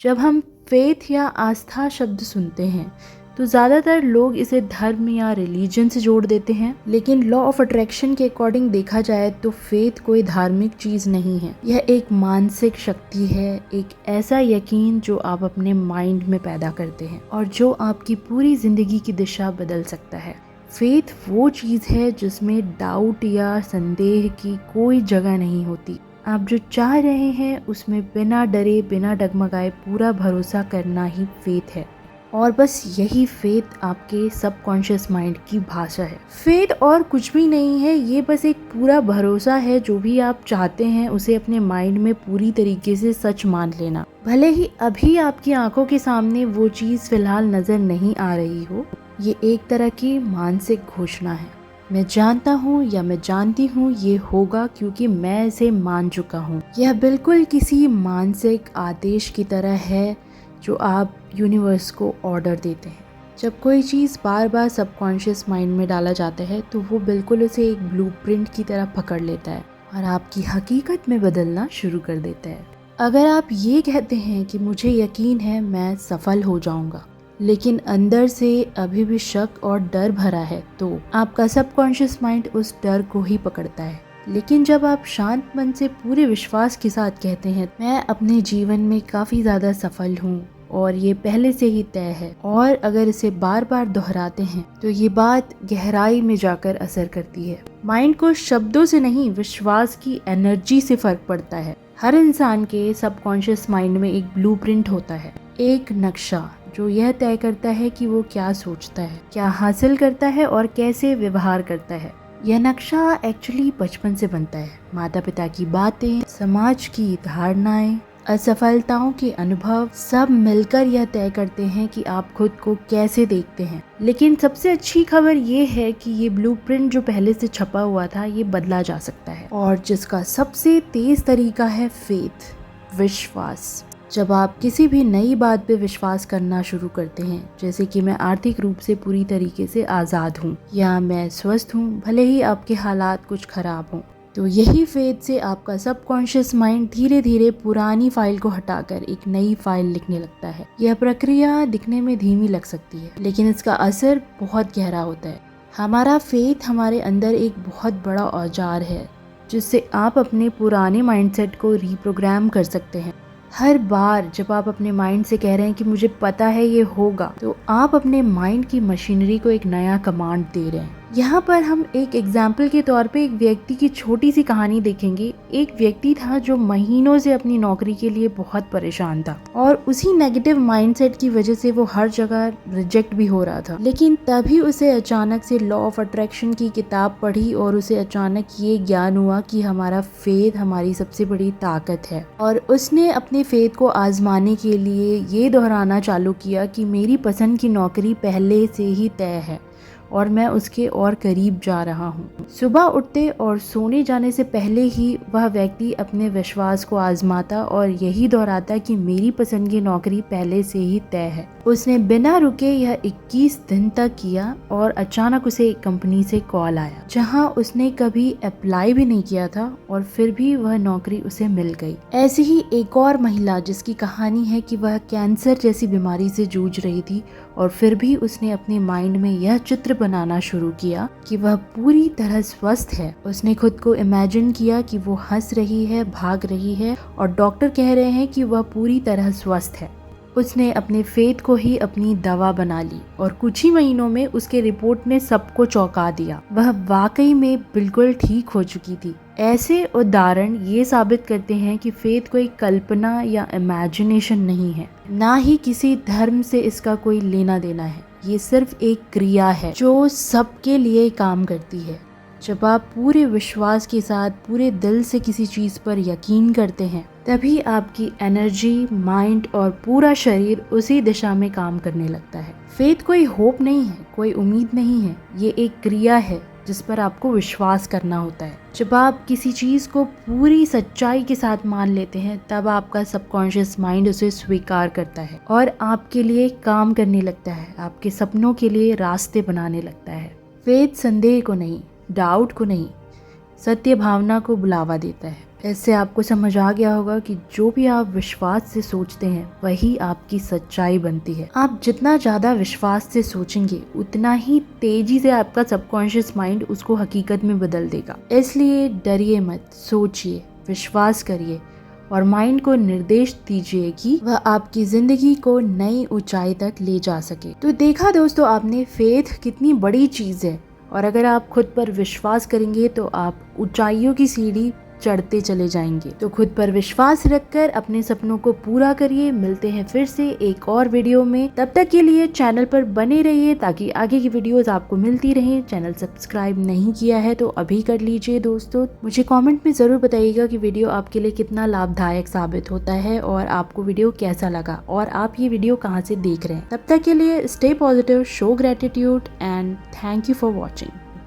जब हम फेथ या आस्था शब्द सुनते हैं तो ज़्यादातर लोग इसे धर्म या रिलीजन से जोड़ देते हैं, लेकिन लॉ ऑफ अट्रैक्शन के अकॉर्डिंग देखा जाए तो फेथ कोई धार्मिक चीज़ नहीं है। यह एक मानसिक शक्ति है, एक ऐसा यकीन जो आप अपने माइंड में पैदा करते हैं और जो आपकी पूरी ज़िंदगी की दिशा बदल सकता है। फेथ वो चीज़ है जिसमें डाउट या संदेह की कोई जगह नहीं होती। आप जो चाह रहे हैं उसमें बिना डरे बिना डगमगाए पूरा भरोसा करना ही फेथ है, और बस यही फेथ आपके सबकॉन्शियस माइंड की भाषा है। फेथ और कुछ भी नहीं है, ये बस एक पूरा भरोसा है। जो भी आप चाहते हैं उसे अपने माइंड में पूरी तरीके से सच मान लेना, भले ही अभी आपकी आंखों के सामने वो चीज़ फिलहाल नज़र नहीं आ रही हो। ये एक तरह की मानसिक घोषणा है। मैं जानता हूँ या मैं जानती हूँ ये होगा क्योंकि मैं इसे मान चुका हूँ। यह बिल्कुल किसी मानसिक आदेश की तरह है जो आप यूनिवर्स को ऑर्डर देते हैं। जब कोई चीज़ बार बार सबकॉन्शियस माइंड में डाला जाता है तो वो बिल्कुल उसे एक ब्लूप्रिंट की तरह पकड़ लेता है और आपकी हकीकत में बदलना शुरू कर देता है। अगर आप ये कहते हैं कि मुझे यकीन है मैं सफल हो जाऊंगा, लेकिन अंदर से अभी भी शक और डर भरा है, तो आपका सबकॉन्शियस माइंड उस डर को ही पकड़ता है। लेकिन जब आप शांत मन से पूरे विश्वास के साथ कहते हैं मैं अपने जीवन में काफ़ी ज़्यादा सफल हूँ और ये पहले से ही तय है, और अगर इसे बार बार दोहराते हैं तो ये बात गहराई में जाकर असर करती है। माइंड को शब्दों से नहीं, विश्वास की एनर्जी से फर्क पड़ता है। हर इंसान के सबकॉन्शियस माइंड में एक ब्लूप्रिंट होता है, एक नक्शा जो यह तय करता है कि वो क्या सोचता है, क्या हासिल करता है और कैसे व्यवहार करता है। यह नक्शा एक्चुअली बचपन से बनता है। माता पिता की बातें, समाज की धारणाएं, असफलताओं के अनुभव सब मिलकर यह तय करते हैं कि आप खुद को कैसे देखते हैं। लेकिन सबसे अच्छी खबर ये है कि ये ब्लूप्रिंट जो पहले से छपा हुआ था ये बदला जा सकता है, और जिसका सबसे तेज तरीका है फेथ, विश्वास। जब आप किसी भी नई बात पे विश्वास करना शुरू करते हैं, जैसे कि मैं आर्थिक रूप से पूरी तरीके से आज़ाद हूँ या मैं स्वस्थ हूँ भले ही आपके हालात कुछ खराब हों, तो यही फेथ से आपका सबकॉन्शियस माइंड धीरे धीरे पुरानी फाइल को हटाकर एक नई फाइल लिखने लगता है। यह प्रक्रिया दिखने में धीमी लग सकती है, लेकिन इसका असर बहुत गहरा होता है। हमारा फेथ हमारे अंदर एक बहुत बड़ा औजार है जिससे आप अपने पुराने माइंडसेट को रीप्रोग्राम कर सकते हैं। हर बार जब आप अपने माइंड से कह रहे हैं कि मुझे पता है ये होगा, तो आप अपने माइंड की मशीनरी को एक नया कमांड दे रहे हैं। यहाँ पर हम एक एग्जाम्पल के तौर पे एक व्यक्ति की छोटी सी कहानी देखेंगे। एक व्यक्ति था जो महीनों से अपनी नौकरी के लिए बहुत परेशान था और उसी नेगेटिव माइंडसेट की वजह से वो हर जगह रिजेक्ट भी हो रहा था। लेकिन तभी उसे अचानक से लॉ ऑफ अट्रैक्शन की किताब पढ़ी और उसे अचानक ये ज्ञान हुआ कि हमारा फेथ हमारी सबसे बड़ी ताकत है, और उसने अपने फेथ को आजमाने के लिए ये दोहराना चालू किया कि मेरी पसंद की नौकरी पहले से ही तय है और मैं उसके और करीब जा रहा हूँ। सुबह उठते और सोने जाने से पहले ही वह व्यक्ति अपने विश्वास को आजमाता और यही दोहराता कि मेरी पसंद की नौकरी पहले से ही तय है। उसने बिना रुके यह 21 दिन तक किया और अचानक उसे एक कंपनी से कॉल आया जहां उसने कभी अप्लाई भी नहीं किया था, और फिर भी वह नौकरी उसे मिल गई। ऐसी ही एक और महिला जिसकी कहानी है कि वह कैंसर जैसी बीमारी से जूझ रही थी और फिर भी उसने अपने माइंड में यह चित्र बनाना शुरू किया कि वह पूरी तरह स्वस्थ है। उसने खुद को इमेजिन किया कि वो हंस रही है, भाग रही है और डॉक्टर कह रहे हैं कि वह पूरी तरह स्वस्थ है। उसने अपने फेथ को ही अपनी दवा बना ली और कुछ ही महीनों में उसके रिपोर्ट ने सबको चौंका दिया। वह वाकई में बिल्कुल ठीक हो चुकी थी। ऐसे उदाहरण ये साबित करते हैं कि फेथ कोई कल्पना या इमेजिनेशन नहीं है, ना ही किसी धर्म से इसका कोई लेना देना है। ये सिर्फ एक क्रिया है जो सबके लिए काम करती है। जब आप पूरे विश्वास के साथ पूरे दिल से किसी चीज़ पर यकीन करते हैं, तभी आपकी एनर्जी, माइंड और पूरा शरीर उसी दिशा में काम करने लगता है। फेथ कोई होप नहीं है, कोई उम्मीद नहीं है, ये एक क्रिया है जिस पर आपको विश्वास करना होता है। जब आप किसी चीज़ को पूरी सच्चाई के साथ मान लेते हैं, तब आपका सबकॉन्शियस माइंड उसे स्वीकार करता है और आपके लिए काम करने लगता है, आपके सपनों के लिए रास्ते बनाने लगता है। फेथ संदेह को नहीं, डाउट को नहीं, सत्य भावना को बुलावा देता है। इससे आपको समझ आ गया होगा कि जो भी आप विश्वास से सोचते हैं वही आपकी सच्चाई बनती है। आप जितना ज़्यादा विश्वास से सोचेंगे उतना ही तेजी से आपका सबकॉन्शियस माइंड उसको हकीकत में बदल देगा। इसलिए डरिए मत, सोचिए, विश्वास करिए और माइंड को निर्देश दीजिए कि वह आपकी जिंदगी को नई ऊंचाई तक ले जा सके। तो देखा दोस्तों आपने, फेथ कितनी बड़ी चीज़ है और अगर आप खुद पर विश्वास करेंगे तो आप ऊंचाइयों की सीढ़ी चढ़ते चले जाएंगे। तो खुद पर विश्वास रखकर अपने सपनों को पूरा करिए। मिलते हैं फिर से एक और वीडियो में, तब तक के लिए चैनल पर बने रहिए ताकि आगे की वीडियोस आपको मिलती रहें। चैनल सब्सक्राइब नहीं किया है तो अभी कर लीजिए दोस्तों। मुझे कमेंट में जरूर बताइएगा कि वीडियो आपके लिए कितना लाभदायक साबित होता है और आपको वीडियो कैसा लगा और आप ये वीडियो कहाँ से देख रहे हैं। तब तक के लिए stay positive, show gratitude and thank you for watching.